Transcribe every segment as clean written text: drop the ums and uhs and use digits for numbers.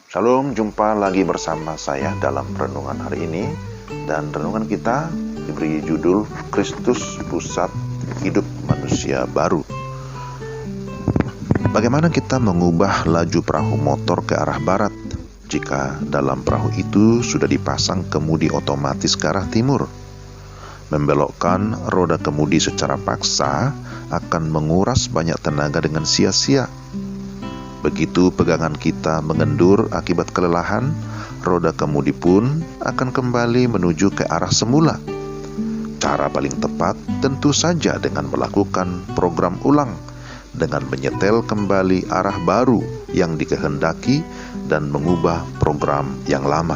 Shalom, jumpa lagi bersama saya dalam renungan hari ini. Dan renungan kita diberi judul Kristus Pusat Hidup Manusia Baru. Bagaimana kita mengubah laju perahu motor ke arah barat jika dalam perahu itu sudah dipasang kemudi otomatis ke arah timur? Membelokkan roda kemudi secara paksa akan menguras banyak tenaga dengan sia-sia. Begitu pegangan kita mengendur akibat kelelahan, roda kemudi pun akan kembali menuju ke arah semula. Cara paling tepat tentu saja dengan melakukan program ulang, dengan menyetel kembali arah baru yang dikehendaki dan mengubah program yang lama.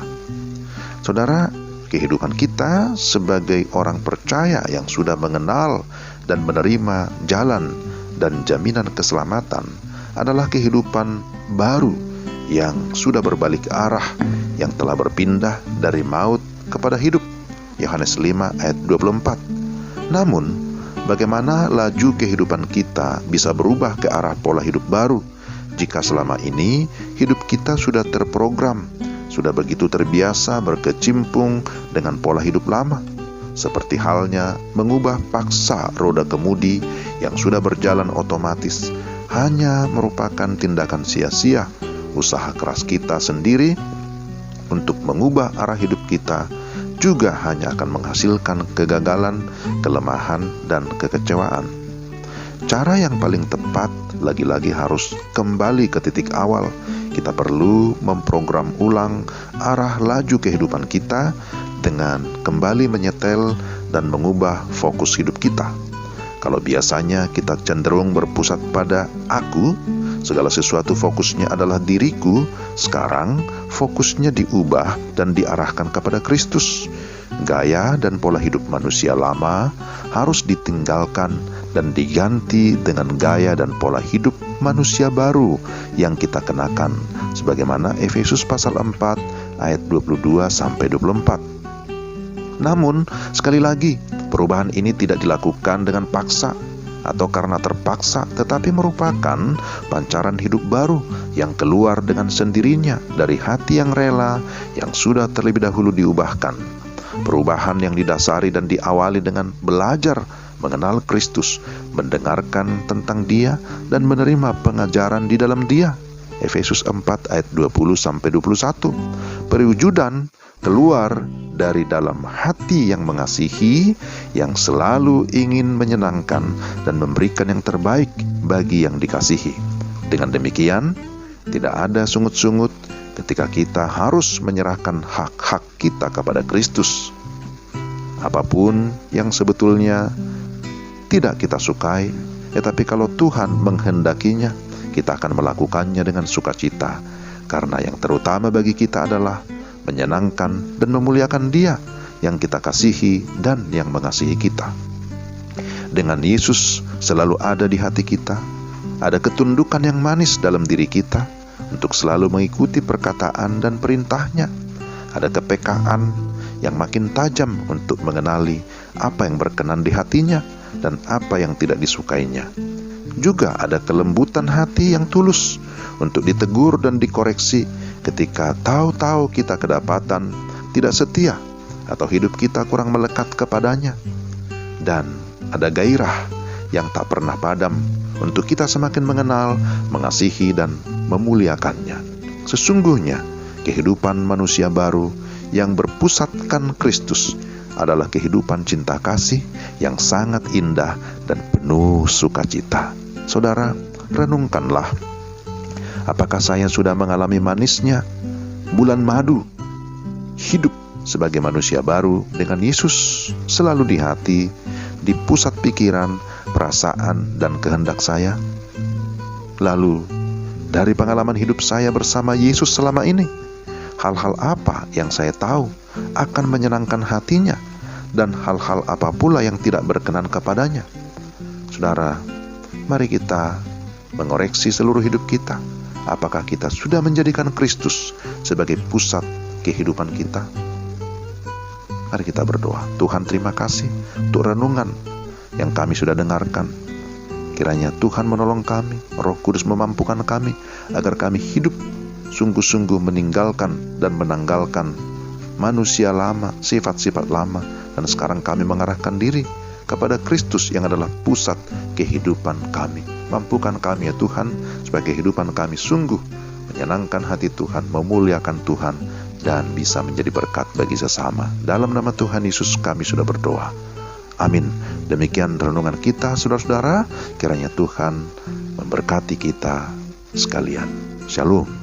Saudara, kehidupan kita sebagai orang percaya yang sudah mengenal dan menerima jalan dan jaminan keselamatan adalah kehidupan baru yang sudah berbalik arah, yang telah berpindah dari maut kepada hidup. Yohanes 5 ayat 24. Namun, bagaimana laju kehidupan kita bisa berubah ke arah pola hidup baru jika selama ini hidup kita sudah terprogram, sudah begitu terbiasa berkecimpung dengan pola hidup lama? Seperti halnya mengubah paksa roda kemudi yang sudah berjalan otomatis hanya merupakan tindakan sia-sia. Usaha keras kita sendiri untuk mengubah arah hidup kita juga hanya akan menghasilkan kegagalan, kelemahan, dan kekecewaan. Cara yang paling tepat lagi-lagi harus kembali ke titik awal. Kita perlu memprogram ulang arah laju kehidupan kita dengan kembali menyetel dan mengubah fokus hidup kita. Kalau biasanya kita cenderung berpusat pada aku, segala sesuatu fokusnya adalah diriku, sekarang fokusnya diubah dan diarahkan kepada Kristus. Gaya dan pola hidup manusia lama harus ditinggalkan dan diganti dengan gaya dan pola hidup manusia baru yang kita kenakan, sebagaimana Efesus pasal 4 ayat 22-24. Namun, sekali lagi, perubahan ini tidak dilakukan dengan paksa atau karena terpaksa, tetapi merupakan pancaran hidup baru yang keluar dengan sendirinya dari hati yang rela, yang sudah terlebih dahulu diubahkan. Perubahan yang didasari dan diawali dengan belajar mengenal Kristus, mendengarkan tentang Dia, dan menerima pengajaran di dalam Dia. Efesus 4 ayat 20-21. Perwujudan keluar dari dalam hati yang mengasihi, yang selalu ingin menyenangkan dan memberikan yang terbaik bagi yang dikasihi. Dengan demikian, tidak ada sungut-sungut ketika kita harus menyerahkan hak-hak kita kepada Kristus. Apapun yang sebetulnya tidak kita sukai, tetapi kalau Tuhan menghendakinya, kita akan melakukannya dengan sukacita, karena yang terutama bagi kita adalah menyenangkan dan memuliakan Dia yang kita kasihi dan yang mengasihi kita. Dengan Yesus selalu ada di hati kita, ada ketundukan yang manis dalam diri kita untuk selalu mengikuti perkataan dan perintahnya. Ada kepekaan yang makin tajam untuk mengenali apa yang berkenan di hatinya dan apa yang tidak disukainya. Juga ada kelembutan hati yang tulus untuk ditegur dan dikoreksi ketika tahu-tahu kita kedapatan tidak setia atau hidup kita kurang melekat kepadanya. Dan ada gairah yang tak pernah padam untuk kita semakin mengenal, mengasihi, dan memuliakannya. Sesungguhnya kehidupan manusia baru yang berpusatkan Kristus adalah kehidupan cinta kasih yang sangat indah dan penuh sukacita. Saudara, renungkanlah, apakah saya sudah mengalami manisnya bulan madu hidup sebagai manusia baru dengan Yesus selalu di hati, di pusat pikiran, perasaan, dan kehendak saya? Lalu, dari pengalaman hidup saya bersama Yesus selama ini, hal-hal apa yang saya tahu akan menyenangkan hatinya, dan hal-hal apa pula yang tidak berkenan kepadanya? Saudara, mari kita mengoreksi seluruh hidup kita. Apakah kita sudah menjadikan Kristus sebagai pusat kehidupan kita? Mari kita berdoa. Tuhan, terima kasih untuk renungan yang kami sudah dengarkan. Kiranya Tuhan menolong kami, Roh Kudus memampukan kami agar kami hidup sungguh-sungguh meninggalkan dan menanggalkan manusia lama, sifat-sifat lama, dan sekarang kami mengarahkan diri kepada Kristus yang adalah pusat kehidupan kami. Mampukan kami ya Tuhan, supaya kehidupan kami sungguh menyenangkan hati Tuhan, memuliakan Tuhan, dan bisa menjadi berkat bagi sesama. Dalam nama Tuhan Yesus kami sudah berdoa. Amin. Demikian renungan kita, saudara-saudara. Kiranya Tuhan memberkati kita sekalian. Shalom.